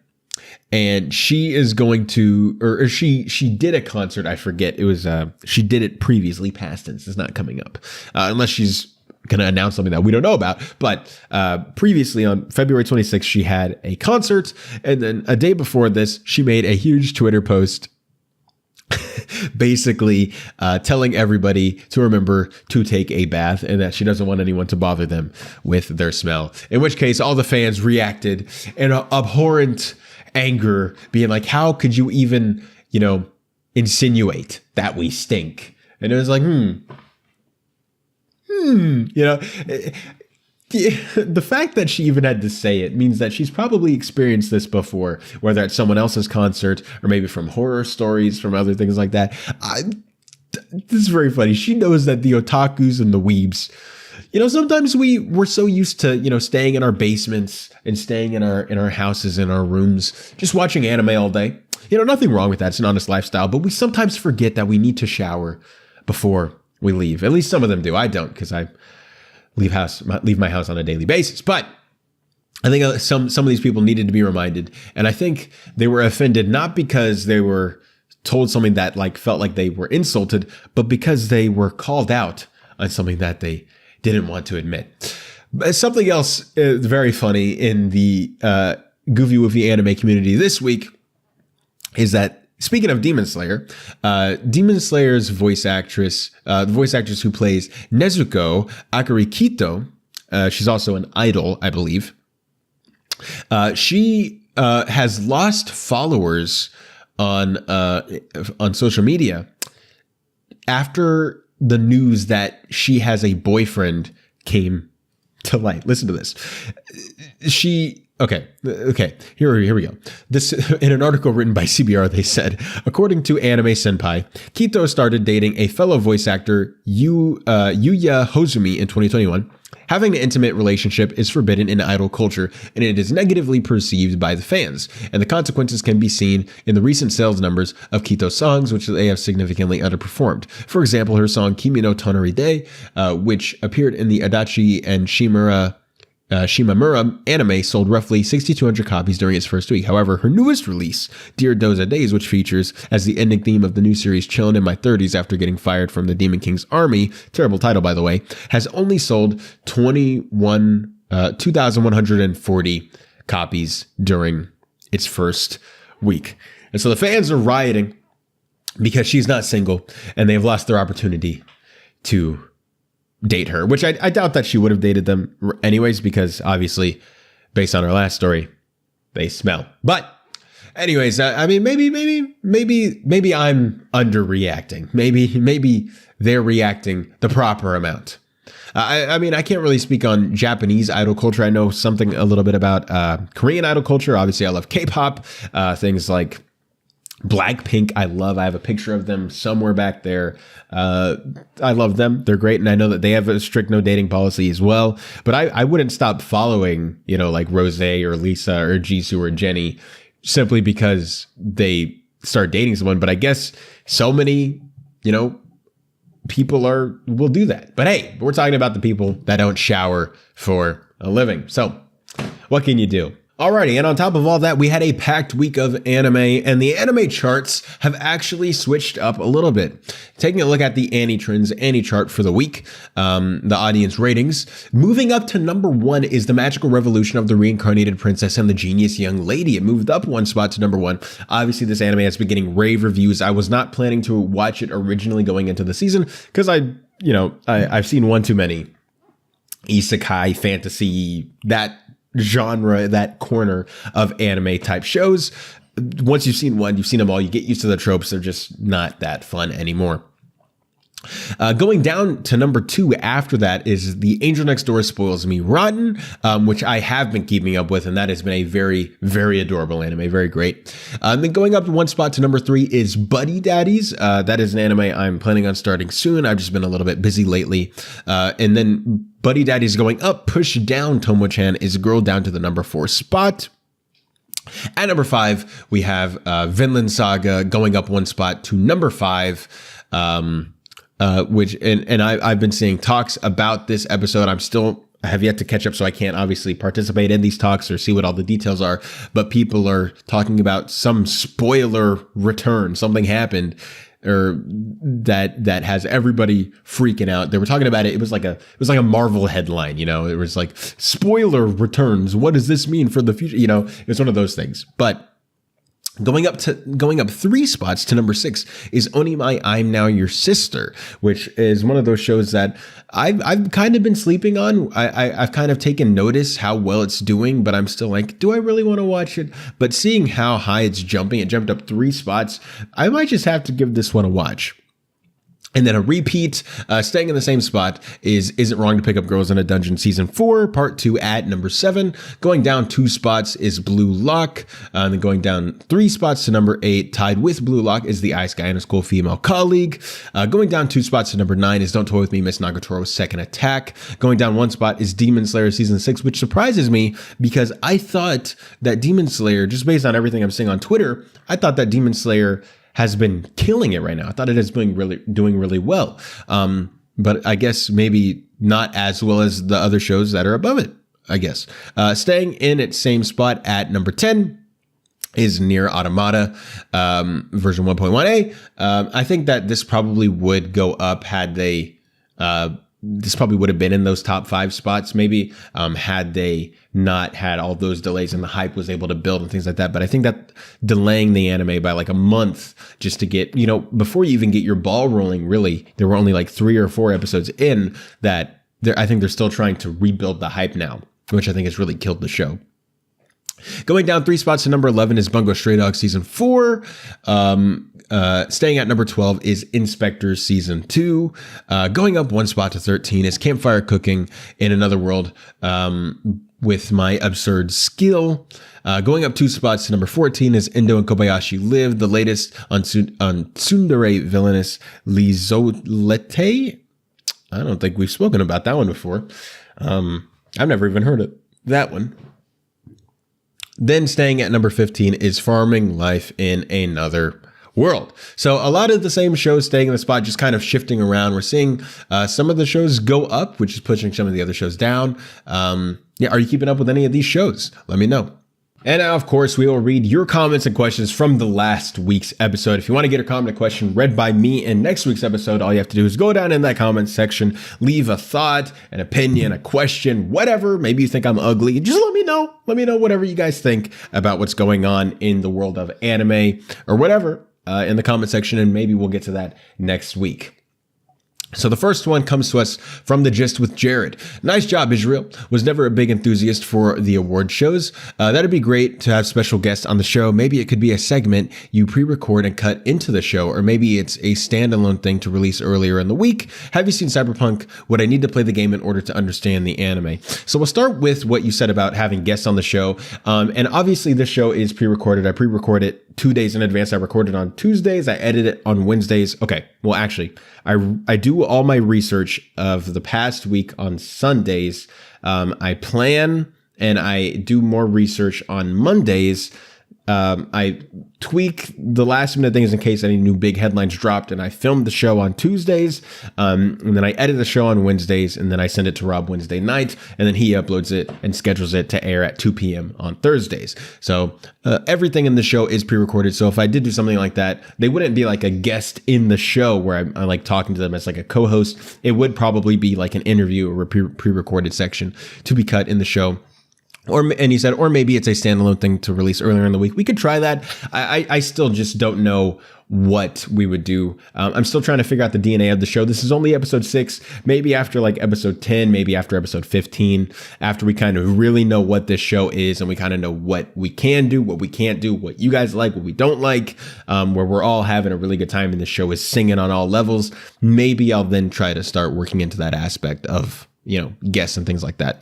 And she is going to, or she did a concert. I forget. It was, she did it previously, past tense. It's not coming up. Unless she's going to announce something that we don't know about. But previously on February 26th, she had a concert. And then a day before this, she made a huge Twitter post basically telling everybody to remember to take a bath and that she doesn't want anyone to bother them with their smell. In which case, all the fans reacted in an abhorrent anger, being like, how could you even, you know, insinuate that we stink? And it was like, you know, the fact that she even had to say it means that she's probably experienced this before, whether at someone else's concert or maybe from horror stories, from other things like that. This is very funny. She knows that the otakus and the weebs, you know, sometimes we're so used to, you know, staying in our basements and staying in our houses, in our rooms, just watching anime all day. You know, nothing wrong with that. It's an honest lifestyle, but we sometimes forget that we need to shower before we leave. At least some of them do. I don't, because I leave my house on a daily basis. But I think some of these people needed to be reminded, and I think they were offended not because they were told something that like felt like they were insulted, but because they were called out on something that they didn't want to admit. Something else very funny in the Goofy Woofy anime community this week is that, speaking of Demon Slayer, Demon Slayer's voice actress, the voice actress who plays Nezuko Akari Kito, she's also an idol, I believe. She has lost followers on social media after the news that she has a boyfriend came to light. Listen to this. Okay. Here we go. This, in an article written by CBR, they said, according to Anime Senpai, Kito started dating a fellow voice actor, Yuya Hozumi, in 2021. Having an intimate relationship is forbidden in idol culture, and it is negatively perceived by the fans. And the consequences can be seen in the recent sales numbers of Kito's songs, which they have significantly underperformed. For example, her song Kimi no Tonari De, which appeared in the Adachi and Shimamura anime, sold roughly 6,200 copies during its first week. However, her newest release, Dear Doza Days, which features as the ending theme of the new series Chillin' in My 30s after getting fired from the Demon King's army, terrible title by the way, has only sold 2,140 copies during its first week. And so the fans are rioting because she's not single and they've lost their opportunity to date her, which I doubt that she would have dated them anyways, because obviously, based on our last story, they smell. But anyways, I mean, maybe I'm underreacting. Maybe they're reacting the proper amount. I mean, I can't really speak on Japanese idol culture. I know something a little bit about Korean idol culture. Obviously, I love K-pop, things like Blackpink. I have a picture of them somewhere back there. I love them. They're great. And I know that they have a strict no dating policy as well. But I wouldn't stop following, you know, like Rose or Lisa or Jisoo or Jennie simply because they start dating someone. But I guess so many, you know, people will do that. But hey, we're talking about the people that don't shower for a living. So what can you do? Alrighty, and on top of all that, we had a packed week of anime, and the anime charts have actually switched up a little bit. Taking a look at the Annie Trends Annie chart for the week, the audience ratings, moving up to number 1 is The Magical Revolution of the Reincarnated Princess and the Genius Young Lady. It moved up 1 spot to number 1. Obviously, this anime has been getting rave reviews. I was not planning to watch it originally going into the season because I've seen one too many isekai, fantasy, that genre, that corner of anime type shows. Once you've seen one, you've seen them all. You get used to the tropes. They're just not that fun anymore. Going down to number 2 after that is The Angel Next Door Spoils Me Rotten, which I have been keeping up with, and that has been a very, very adorable anime. Very great. Then going up 1 spot to number 3 is Buddy Daddies. That is an anime I'm planning on starting soon. I've just been a little bit busy lately. And then Buddy Daddies going up, push down Tomo-chan is Girl down to the number 4 spot. At number 5, we have Vinland Saga going up 1 spot to number 5. Which I've been seeing talks about this episode. I have yet to catch up, so I can't obviously participate in these talks or see what all the details are. But people are talking about some spoiler return. Something happened, or that has everybody freaking out. They were talking about it. It was like a Marvel headline. It was like, spoiler returns. What does this mean for the future? It was one of those things. But going up 3 spots to number 6 is Onimai I'm Now Your Sister, which is one of those shows that I've kind of been sleeping on. I've kind of taken notice how well it's doing, but I'm still like, do I really want to watch it? But seeing how high it's jumping, it jumped up 3 spots. I might just have to give this one a watch. And then a repeat, staying in the same spot is It Wrong to Pick Up Girls in a Dungeon Season 4, Part 2 at number 7. Going down 2 spots is Blue Lock. Then going down 3 spots to number 8, tied with Blue Lock, is The Ice Guy and His Cool Female Colleague. Going down 2 spots to number 9 is Don't Toy With Me, Miss Nagatoro's Second Attack. Going down 1 spot is Demon Slayer Season 6, which surprises me because I thought that Demon Slayer, just based on everything I'm seeing on Twitter, I thought that Demon Slayer has been killing it right now. I thought it is doing really well. But I guess maybe not as well as the other shows that are above it, I guess. Staying in its same spot at number 10 is Nier Automata, version 1.1a. I think that this probably would go up had they, this probably would have been in those top 5 spots, maybe, had they not had all those delays and the hype was able to build and things like that. But I think that delaying the anime by like a month just to get, before you even get your ball rolling, really, there were only like 3 or 4 episodes in that I think they're still trying to rebuild the hype now, which I think has really killed the show. Going down 3 spots to number 11 is Bungo Stray Dogs Season 4. Staying at number 12 is Inspector Season 2. Going up 1 spot to 13 is Campfire Cooking in Another World with My Absurd Skill. Going up 2 spots to number 14 is Endo and Kobayashi Live, the latest on Tsundere Villainous Lizolete. I don't think we've spoken about that one before. I've never even heard it. That one. Then staying at number 15 is Farming Life in Another World. So a lot of the same shows staying in the spot, just kind of shifting around. We're seeing some of the shows go up, which is pushing some of the other shows down. Are you keeping up with any of these shows? Let me know. And now, of course, we will read your comments and questions from the last week's episode. If you want to get a comment or question read by me in next week's episode, all you have to do is go down in that comment section, leave a thought, an opinion, a question, whatever. Maybe you think I'm ugly. Just let me know. Let me know whatever you guys think about what's going on in the world of anime or whatever in the comment section, and maybe we'll get to that next week. So the first one comes to us from The Gist with Jared. Nice job, Israel. Was never a big enthusiast for the award shows. That'd be great to have special guests on the show. Maybe it could be a segment you pre-record and cut into the show, or maybe it's a standalone thing to release earlier in the week. Have you seen Cyberpunk? Would I need to play the game in order to understand the anime? So we'll start with what you said about having guests on the show. And obviously this show is pre-recorded. I pre-record it 2 days in advance. I record it on Tuesdays. I edit it on Wednesdays. Okay. Well, actually, I do all my research of the past week on Sundays. I plan and I do more research on Mondays. I tweak the last minute things in case any new big headlines dropped, and I filmed the show on Tuesdays, and then I edit the show on Wednesdays, and then I send it to Rob Wednesday night, and then he uploads it and schedules it to air at 2 p.m. on Thursdays. So everything in the show is pre-recorded. So if I did do something like that, they wouldn't be like a guest in the show where I'm like talking to them as like a co-host. It would probably be like an interview or a pre-recorded section to be cut in the show. And he said, or maybe it's a standalone thing to release earlier in the week. We could try that. I still just don't know what we would do. I'm still trying to figure out the DNA of the show. This is only episode 6. Maybe after like episode 10, maybe after episode 15, after we kind of really know what this show is and we kind of know what we can do, what we can't do, what you guys like, what we don't like, where we're all having a really good time and the show is singing on all levels. Maybe I'll then try to start working into that aspect of, guests and things like that.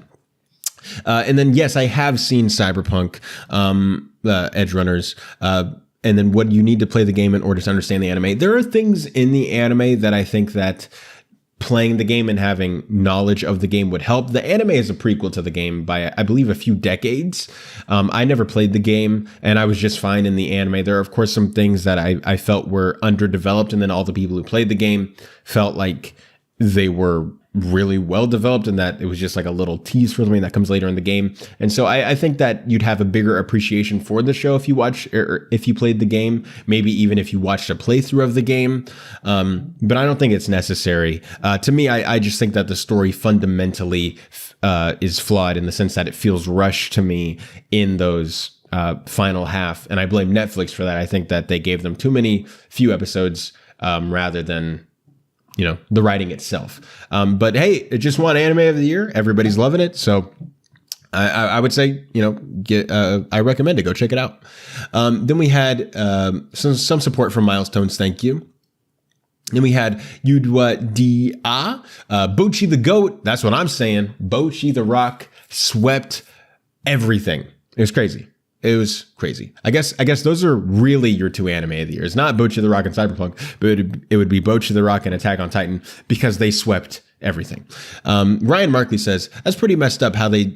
And then, yes, I have seen Cyberpunk Edgerunners. And then what you need to play the game in order to understand the anime. There are things in the anime that I think that playing the game and having knowledge of the game would help. The anime is a prequel to the game by, I believe, a few decades. I never played the game, and I was just fine in the anime. There are, of course, some things that I felt were underdeveloped, and then all the people who played the game felt like they were really well developed and that it was just like a little tease for something that comes later in the game. And so I think that you'd have a bigger appreciation for the show if you watch or if you played the game, maybe even if you watched a playthrough of the game. But I don't think it's necessary. To me, I just think that the story fundamentally is flawed in the sense that it feels rushed to me in those final half. And I blame Netflix for that. I think that they gave them too many few episodes rather than the writing itself. But hey, it just won Anime of the Year. Everybody's loving it. So I would say, I recommend it. Go check it out. Then we had some support from Milestones. Thank you. Then we had Yudwa Dia, Bochi the Goat. That's what I'm saying. Bochi the Rock swept everything. It was crazy. It was crazy. I guess those are really your 2 anime of the year. It's not Bochi the Rock and Cyberpunk, but it would be Bochi the Rock and Attack on Titan because they swept everything. Ryan Markley says, that's pretty messed up how do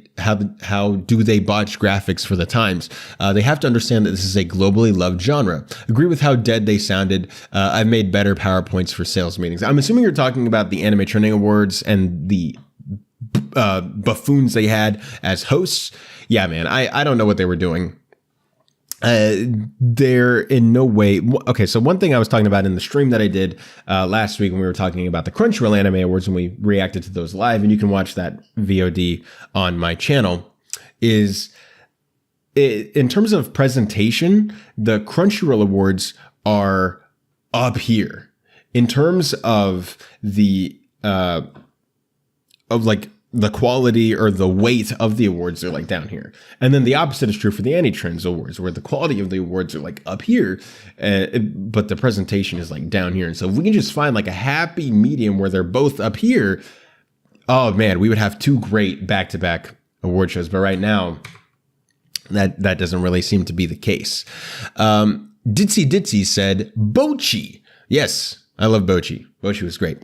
they botch graphics for the times? They have to understand that this is a globally loved genre. Agree with how dead they sounded. I've made better PowerPoints for sales meetings. I'm assuming you're talking about the Anime Trending Awards and the buffoons they had as hosts. Yeah, man, I don't know what they were doing. They're in no way. Okay, so one thing I was talking about in the stream that I did last week when we were talking about the Crunchyroll Anime Awards and we reacted to those live, and you can watch that VOD on my channel, is in terms of presentation, the Crunchyroll Awards are up here. In terms of the the quality or the weight of the awards are like down here. And then the opposite is true for the Anime Awards, where the quality of the awards are like up here, but the presentation is like down here. And so if we can just find like a happy medium where they're both up here, oh man, we would have 2 great back-to-back award shows. But right now, that doesn't really seem to be the case. Ditzy said, Bochi. Yes, I love Bochi. Bochi was great.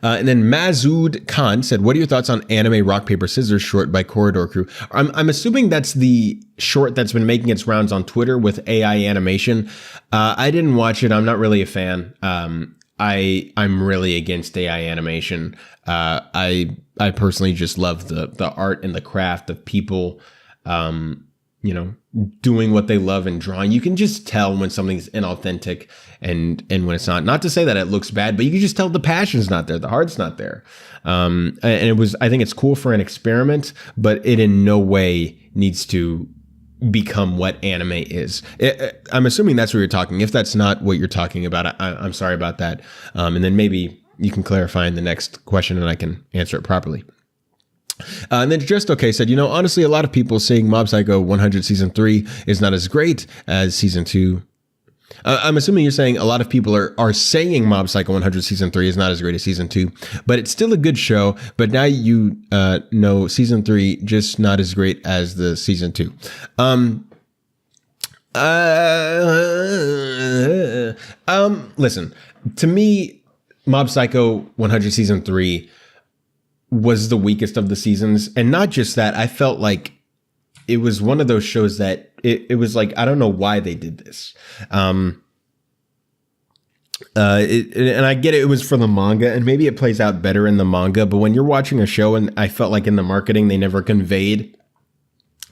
And then Mazood Khan said, what are your thoughts on Anime Rock Paper Scissors short by Corridor Crew? I'm assuming that's the short that's been making its rounds on Twitter with AI animation. I didn't watch it. I'm not really a fan. I'm really against AI animation. I personally just love the art and the craft of people, doing what they love and drawing. You can just tell when something's inauthentic and when it's not. Not to say that it looks bad, but you can just tell the passion's not there, the heart's not there. And I think it's cool for an experiment, but it in no way needs to become what anime is. I'm assuming that's what you're talking. If that's not what you're talking about, I'm sorry about that. And then maybe you can clarify in the next question and I can answer it properly. And then Just Okay said, honestly, a lot of people saying Mob Psycho 100 Season 3 is not as great as Season 2. I'm assuming you're saying a lot of people are saying Mob Psycho 100 Season 3 is not as great as Season 2, but it's still a good show. But now you know Season 3 just not as great as the Season 2. Listen, to me, Mob Psycho 100 Season 3 was the weakest of the seasons. And not just that, I felt like it was one of those shows that it was like, I don't know why they did this. And I get it, it was for the manga, and maybe it plays out better in the manga, but when you're watching a show, and I felt like in the marketing they never conveyed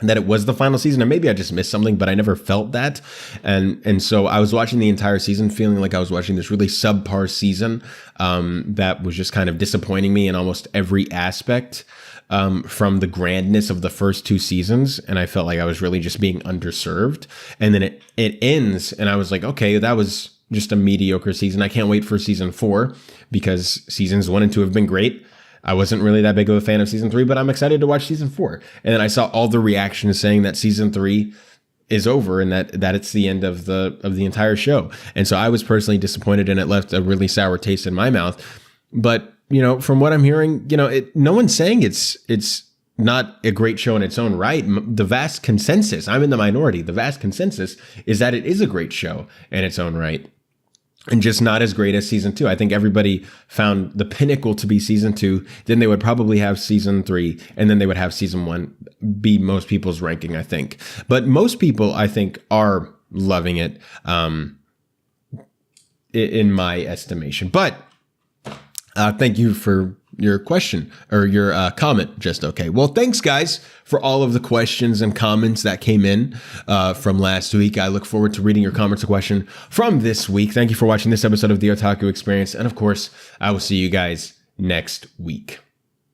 that it was the final season, and maybe I just missed something, but I never felt that. And so I was watching the entire season feeling like I was watching this really subpar season that was just kind of disappointing me in almost every aspect from the grandness of the first 2 seasons. And I felt like I was really just being underserved. And then it ends, and I was like, okay, that was just a mediocre season. I can't wait for season 4 because seasons 1 and 2 have been great. I wasn't really that big of a fan of season 3, but I'm excited to watch season 4. And then I saw all the reactions saying that season 3 is over and that it's the end of the entire show. And so I was personally disappointed, and it left a really sour taste in my mouth. But, you know, from what I'm hearing, you know, no one's saying it's not a great show in its own right. The vast consensus, I'm in the minority, the vast consensus is that it is a great show in its own right. And just not as great as season 2. I think everybody found the pinnacle to be season 2. Then they would probably have season 3, and then they would have season 1 be most people's ranking, I think. But most people, I think, are loving it in my estimation. But thank you for your question or your comment. Just okay. Well, thanks guys for all of the questions and comments that came in from last week. I look forward to reading your comments or question from this week. Thank you for watching this episode of the Otaku Experience. And of course, I will see you guys next week.